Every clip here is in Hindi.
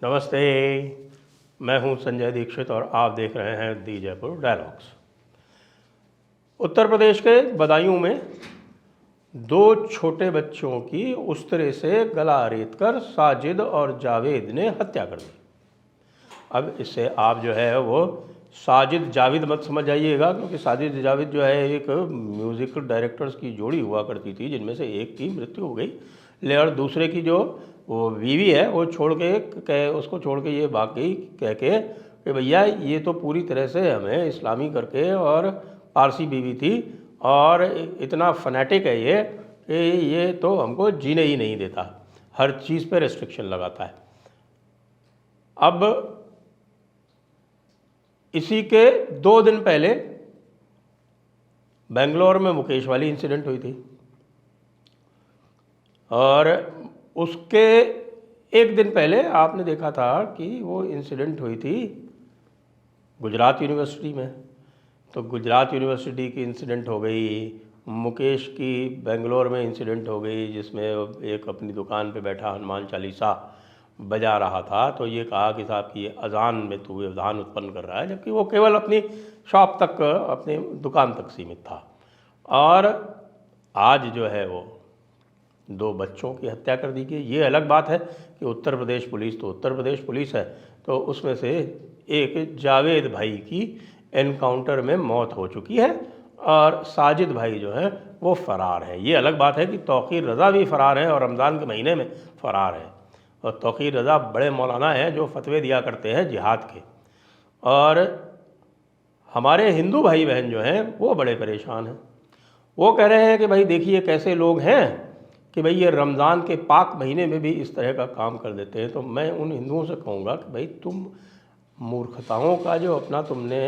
नमस्ते, मैं हूं संजय दीक्षित और आप देख रहे हैं दी जयपुर डायलॉग्स। उत्तर प्रदेश के बदायूं में दो छोटे बच्चों की उस्तरे से गला रेतकर साजिद और जावेद ने हत्या कर दी। अब इससे आप जो है वो साजिद जावेद मत समझ जाइएगा, क्योंकि साजिद जावेद जो है एक म्यूज़िकल डायरेक्टर्स की जोड़ी हुआ करती थी, जिनमें से एक की मृत्यु हो गई, ले और दूसरे की जो वो बीवी है वो उसको छोड़ के ये भाग गई, कह के कि भैया ये तो पूरी तरह से हमें इस्लामी करके, और पारसी बीवी थी और इतना फनेटिक है ये कि ये तो हमको जीने ही नहीं देता, हर चीज़ पे रेस्ट्रिक्शन लगाता है। अब इसी के 2 दिन पहले बेंगलोर में मुकेश वाली इंसिडेंट हुई थी, और उसके 1 दिन पहले आपने देखा था कि वो इंसिडेंट हुई थी गुजरात यूनिवर्सिटी में। तो गुजरात यूनिवर्सिटी की इंसिडेंट हो गई, मुकेश की बेंगलोर में इंसिडेंट हो गई, जिसमें एक अपनी दुकान पे बैठा हनुमान चालीसा बजा रहा था, तो ये कहा कि साहब कि ये अजान में तू व्यवधान उत्पन्न कर रहा है, जबकि वो केवल अपनी शॉप तक, अपनी दुकान तक सीमित था। और आज जो है वो 2 बच्चों की हत्या कर दी गई। ये अलग बात है कि उत्तर प्रदेश पुलिस तो उत्तर प्रदेश पुलिस है, तो उसमें से एक जावेद भाई की एनकाउंटर में मौत हो चुकी है और साजिद भाई जो है वो फ़रार है। ये अलग बात है कि तौक़ीर रज़ा भी फ़रार है और रमज़ान के महीने में फ़रार है, और तौक़ीर रज़ा बड़े मौलाना हैं जो फतवे दिया करते हैं जिहाद के। और हमारे हिंदू भाई बहन जो हैं वो बड़े परेशान हैं। वो कह रहे हैं कि भाई देखिए कैसे लोग हैं कि भाई ये रमज़ान के पाक महीने में भी इस तरह का काम कर देते हैं। तो मैं उन हिंदुओं से कहूँगा कि भाई तुम मूर्खताओं का जो अपना तुमने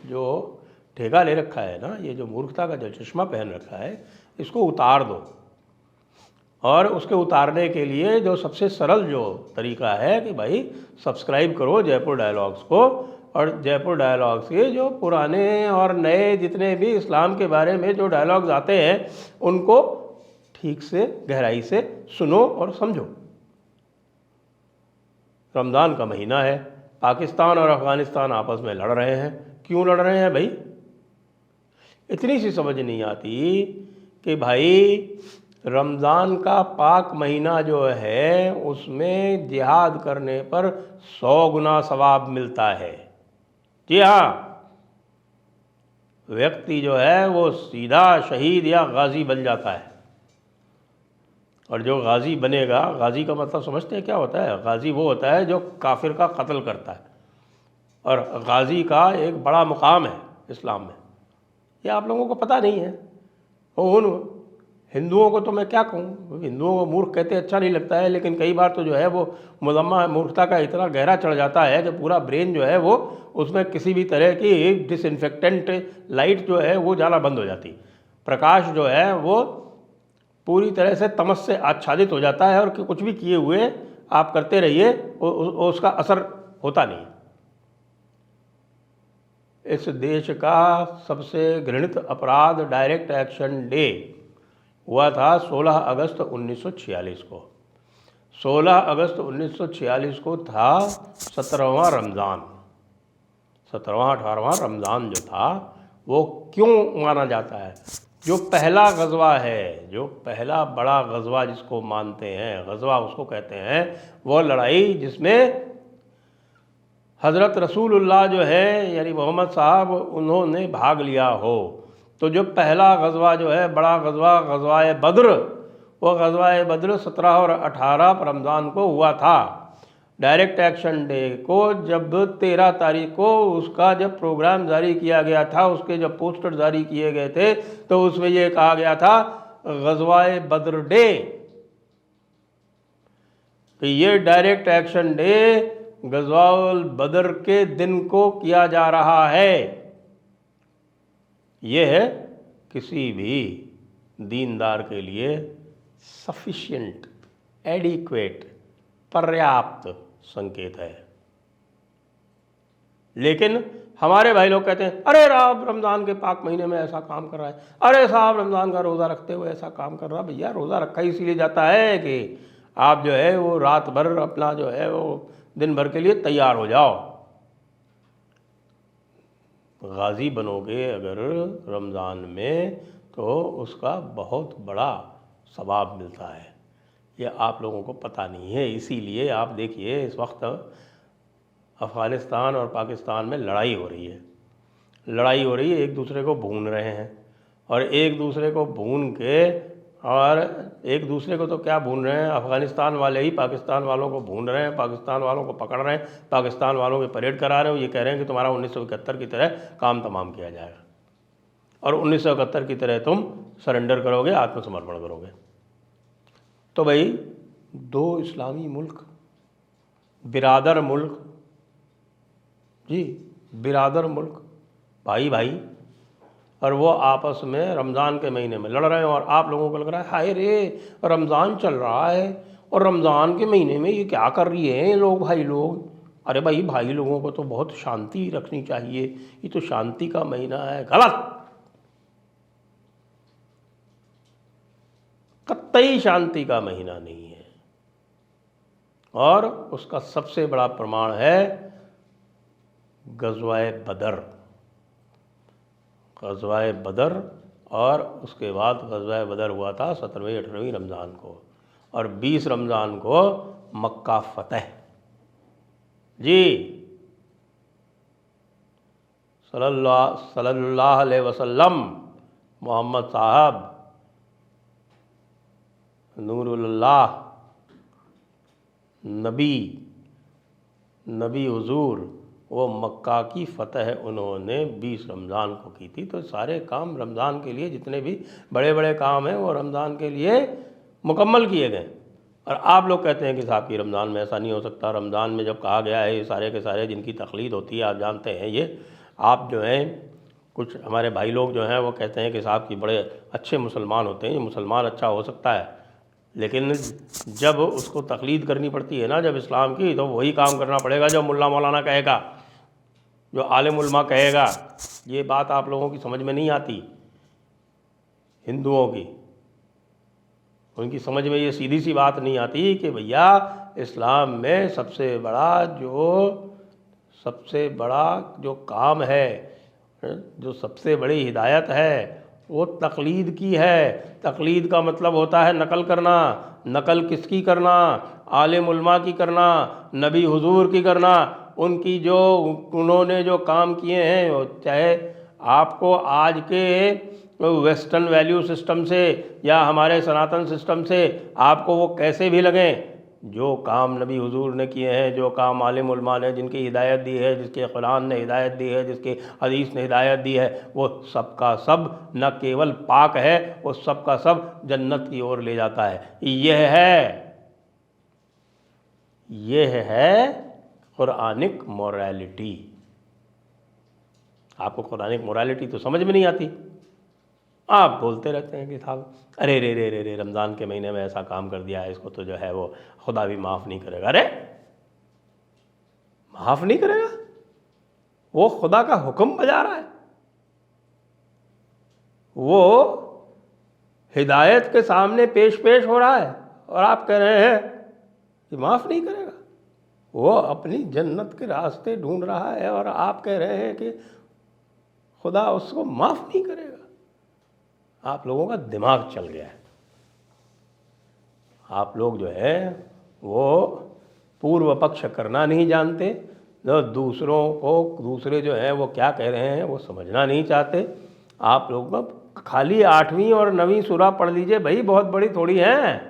जो ठेका ले रखा है ना, ये जो मूर्खता का जो चश्मा पहन रखा है, इसको उतार दो। और उसके उतारने के लिए जो सबसे सरल जो तरीका है कि भाई सब्सक्राइब करो जयपुर डायलॉग्स को, और जयपुर डायलॉग्स के जो पुराने और नए जितने भी इस्लाम के बारे में जो डायलॉग्स आते हैं उनको ठीक से गहराई से सुनो और समझो। रमज़ान का महीना है, पाकिस्तान और अफ़गानिस्तान आपस में लड़ रहे हैं। क्यों लड़ रहे हैं भाई? इतनी सी समझ नहीं आती कि भाई रमज़ान का पाक महीना जो है उसमें जिहाद करने पर 100 गुना सवाब मिलता है। जी हाँ, व्यक्ति जो है वो सीधा शहीद या गाजी बन जाता है। और जो गाजी बनेगा, गाजी का मतलब समझते हैं क्या होता है? गाजी वो होता है जो काफिर का कत्ल करता है, और गाजी का एक बड़ा मुकाम है इस्लाम में। ये आप लोगों को पता नहीं है। उन हिंदुओं को तो मैं क्या कहूँ, हिंदुओं को मूर्ख कहते अच्छा नहीं लगता है, लेकिन कई बार तो जो है वो मुजम्मा मूर्खता का इतना गहरा चढ़ जाता है कि पूरा ब्रेन जो है वो उसमें किसी भी तरह की डिसइंफेक्टेंट लाइट जो है वो जाना बंद हो जाती, प्रकाश जो है वो पूरी तरह से तमस से आच्छादित हो जाता है, और कुछ भी किए हुए आप करते रहिए उसका असर होता नहीं। इस देश का सबसे घृणित अपराध डायरेक्ट एक्शन डे हुआ था 16 अगस्त 1946 को। 16 अगस्त 1946 को था 17वां रमज़ान। 17वां 18वां रमज़ान जो था वो क्यों माना जाता है? जो पहला गज़वा है, जो पहला बड़ा गज़वा जिसको मानते हैं, गज़वा उसको कहते हैं, वो लड़ाई जिसमें हज़रत रसूलुल्लाह जो है यानी मोहम्मद साहब उन्होंने भाग लिया हो। तो जो पहला गज़वा जो है, बड़ा गज़वा, गज़वाए बद्र, वो गज़वाए बद्र 17 और 18 रमज़ान को हुआ था। डायरेक्ट एक्शन डे को जब 13 तारीख को उसका जब प्रोग्राम जारी किया गया था, उसके जब पोस्टर जारी किए गए थे, तो उसमें ये कहा गया था गज़वाए बद्र डे, कि ये डायरेक्ट एक्शन डे गज़वाउल बद्र के दिन को किया जा रहा है। ये है किसी भी दीनदार के लिए सफिशिएंट, एडिक्वेट, पर्याप्त संकेत है। लेकिन हमारे भाई लोग कहते हैं अरे राम रमज़ान के पाक महीने में ऐसा काम कर रहा है, अरे साहब रमज़ान का रोज़ा रखते हुए ऐसा काम कर रहा है। भैया रोज़ा रखा ही इसीलिए जाता है कि आप जो है वो रात भर अपना जो है वो दिन भर के लिए तैयार हो जाओ। गाजी बनोगे अगर रमज़ान में तो उसका बहुत बड़ा सवाब मिलता है। ये आप लोगों को पता नहीं है। इसीलिए आप देखिए इस वक्त अफ़गानिस्तान और पाकिस्तान में लड़ाई हो रही है, एक दूसरे को भून रहे हैं, और एक दूसरे को भून के, और एक दूसरे को तो क्या भून रहे हैं, अफ़गानिस्तान वाले ही पाकिस्तान वालों को भून रहे हैं, पाकिस्तान वालों को पकड़ रहे हैं, पाकिस्तान वालों की परेड करा रहे हैं। ये कह रहे हैं कि तुम्हारा 1971 की तरह काम तमाम किया जाएगा और 1971 की तरह तुम सरेंडर करोगे, आत्मसमर्पण करोगे। तो भाई दो इस्लामी मुल्क, बिरादर मुल्क, जी बिरादर मुल्क, भाई भाई, और वो आपस में रमज़ान के महीने में लड़ रहे हैं। और आप लोगों को लग रहा है हाय रे रमज़ान चल रहा है और रमज़ान के महीने में ये क्या कर रही है ये लोग, भाई लोग। अरे भाई, भाई लोगों को तो बहुत शांति रखनी चाहिए, ये तो शांति का महीना है। गलत, कतई शांति का महीना नहीं है। और उसका सबसे बड़ा प्रमाण है गज़वाए बदर। गज़वाए बदर, और उसके बाद गज़वाए बदर हुआ था 17वीं-18वीं रमज़ान को, और 20 रमज़ान को मक्का फ़तह। जी सल्लल्लाहु अलैहि वसल्लम मोहम्मद साहब नूरुल्लाह नबी हुजूर, वो मक्का की फ़तह उन्होंने 20 रमज़ान को की थी। तो सारे काम रमज़ान के लिए, जितने भी बड़े बड़े काम हैं वो रमज़ान के लिए मुकम्मल किए गए। और आप लोग कहते हैं कि साहब की रमज़ान में ऐसा नहीं हो सकता। रमज़ान में जब कहा गया है, ये सारे के सारे जिनकी तकलीद होती है आप जानते हैं, ये आप जो हैं कुछ हमारे भाई लोग जो हैं वो कहते हैं कि साहब की बड़े अच्छे मुसलमान होते हैं। ये मुसलमान अच्छा हो सकता है, लेकिन जब उसको तकलीद करनी पड़ती है ना, जब इस्लाम की, तो वही काम करना पड़ेगा जो मुल्ला मौलाना कहेगा, जो आलिम उलमा कहेगा। ये बात आप लोगों की समझ में नहीं आती। हिंदुओं की, उनकी समझ में ये सीधी सी बात नहीं आती कि भैया इस्लाम में सबसे बड़ा जो काम है, जो सबसे बड़ी हिदायत है, वो तकलीद की है। तकलीद का मतलब होता है नकल करना। नकल किसकी करना? आलिम उलमा की करना, नबी हुजूर की करना। उनकी जो उन्होंने जो काम किए हैं, चाहे आपको आज के वेस्टर्न वैल्यू सिस्टम से या हमारे सनातन सिस्टम से आपको वो कैसे भी लगें, जो काम नबी हुजूर ने किए हैं, जो काम आलिम उलमा ने जिनकी हिदायत दी है, जिसके कुरान ने हिदायत दी है, जिसके हदीस ने हिदायत दी है, वो सब का सब न केवल पाक है, वो सब का सब जन्नत की ओर ले जाता है। यह है कुरानिक मोरालिटी। आपको कुरानिक मोरालिटी तो समझ में नहीं आती। आप बोलते रहते हैं कि साहब अरे रे रे रे रे रमज़ान के महीने में ऐसा काम कर दिया है, इसको तो जो है वो खुदा भी माफ़ नहीं करेगा। अरे माफ़ नहीं करेगा? वो खुदा का हुक्म बजा रहा है, वो हिदायत के सामने पेश हो रहा है, और आप कह रहे हैं कि माफ़ नहीं करेगा। वो अपनी जन्नत के रास्ते ढूंढ रहा है और आप कह रहे हैं कि खुदा उसको माफ़ नहीं करेगा। आप लोगों का दिमाग चल गया है। आप लोग जो है वो पूर्व पक्ष करना नहीं जानते, जो दूसरे जो है वो क्या कह रहे हैं वो समझना नहीं चाहते। आप लोग खाली 8वीं और 9वीं सूरा पढ़ लीजिए भाई, बहुत बड़ी थोड़ी है।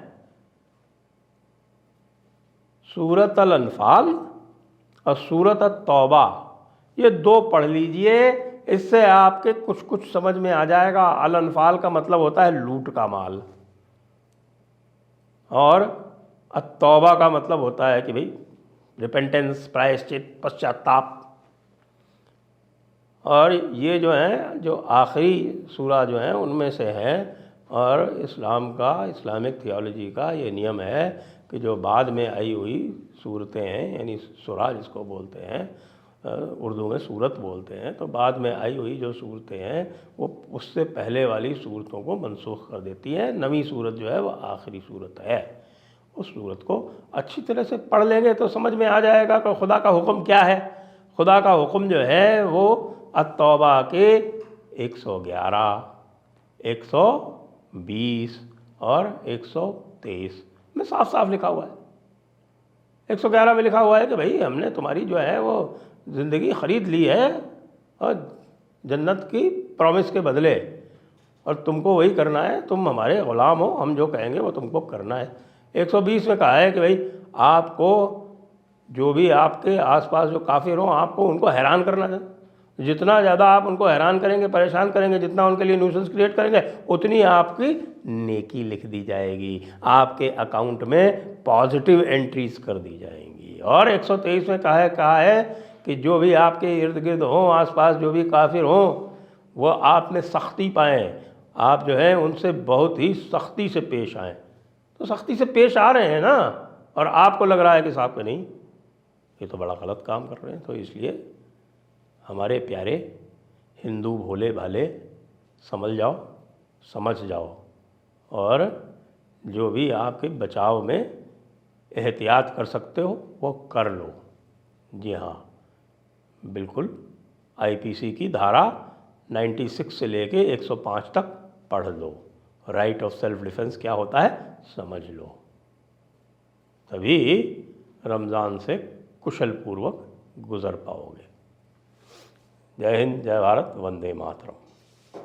सूरत अल अनफाल और सूरत तौबा, ये 2 पढ़ लीजिए, इससे आपके कुछ समझ में आ जाएगा। अल अनफाल का मतलब होता है लूट का माल, और तौबा का मतलब होता है कि भाई रिपेंटेंस, प्रायश्चित, पश्चाताप। और ये जो हैं, जो आखिरी सूरा जो है उनमें से है। और इस्लामिक थियोलॉजी का ये नियम है कि जो बाद में आई हुई सूरतें हैं, यानी सूरा जिसको बोलते हैं, उर्दू में सूरत बोलते हैं, तो बाद में आई हुई जो सूरतें हैं वो उससे पहले वाली सूरतों को मनसूख कर देती हैं। 9वीं सूरत जो है वो आखिरी सूरत है, उस सूरत को अच्छी तरह से पढ़ लेंगे तो समझ में आ जाएगा कि खुदा का हुक्म क्या है। खुदा का हुक्म जो है वो अत-तौबा के 111, 120 और 123 में साफ साफ लिखा हुआ है। 111 में लिखा हुआ है कि भाई हमने तुम्हारी जो है वो ज़िंदगी ख़रीद ली है और जन्नत की प्रॉमिस के बदले, और तुमको वही करना है, तुम हमारे ग़ुलाम हो, हम जो कहेंगे वो तुमको करना है। 120 में कहा है कि भाई आपको जो भी आपके आसपास जो काफिर हों, आपको उनको हैरान करना है। जितना ज़्यादा आप उनको हैरान करेंगे, परेशान करेंगे, जितना उनके लिए न्यूसेंस क्रिएट करेंगे, उतनी आपकी नेकी लिख दी जाएगी, आपके अकाउंट में पॉजिटिव एंट्रीज कर दी जाएंगी। और 123 में कहा है कि जो भी आपके इर्द गिर्द हों, आसपास जो भी काफिर हों, वो आप में सख्ती पाएँ, आप जो है उनसे बहुत ही सख्ती से पेश आएँ। तो सख्ती से पेश आ रहे हैं ना, और आपको लग रहा है कि साहब कि नहीं, ये तो बड़ा गलत काम कर रहे हैं। तो इसलिए हमारे प्यारे हिंदू भोले भाले, समझ जाओ और जो भी आपके बचाव में एहतियात कर सकते हो वो कर लो। जी हाँ, बिल्कुल आईपीसी की धारा 96 से लेके 105 तक पढ़ लो। राइट ऑफ सेल्फ डिफेंस क्या होता है समझ लो, तभी रमज़ान से कुशल पूर्वक गुज़र पाओगे। जय हिंद, जय भारत, वंदे मातरम।